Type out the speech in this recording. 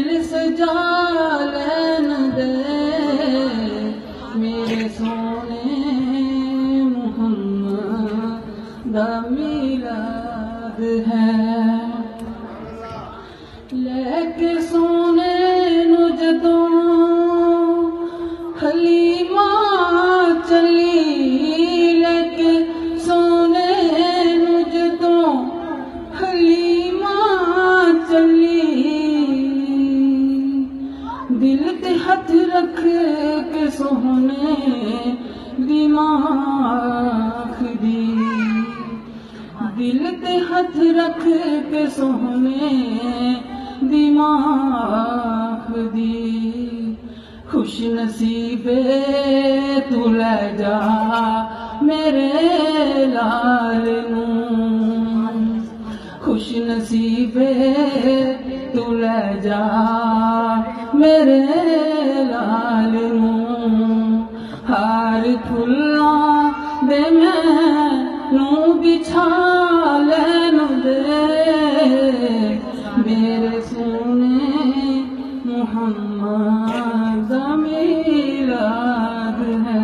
दिल सजा लैन दे मेरे सोने मुहम्मद दा मिलाद है। लेके सोने नू जदों हलीमा चली, लेके सोने नू जदों हलीमा चली, दिल ते हथ रख के सोहने दिमाग दी, दिल ते हथ रख के सोहने दिमाग दी। खुश नसीबे तू ले जा मेरे लाल नू, खुश नसीबे तू ले जा मेरे लाल नू। हार फुल्लां दे मैनू बिछा लैन दे मेरे सोने मुहम्मद दा मिलाद है।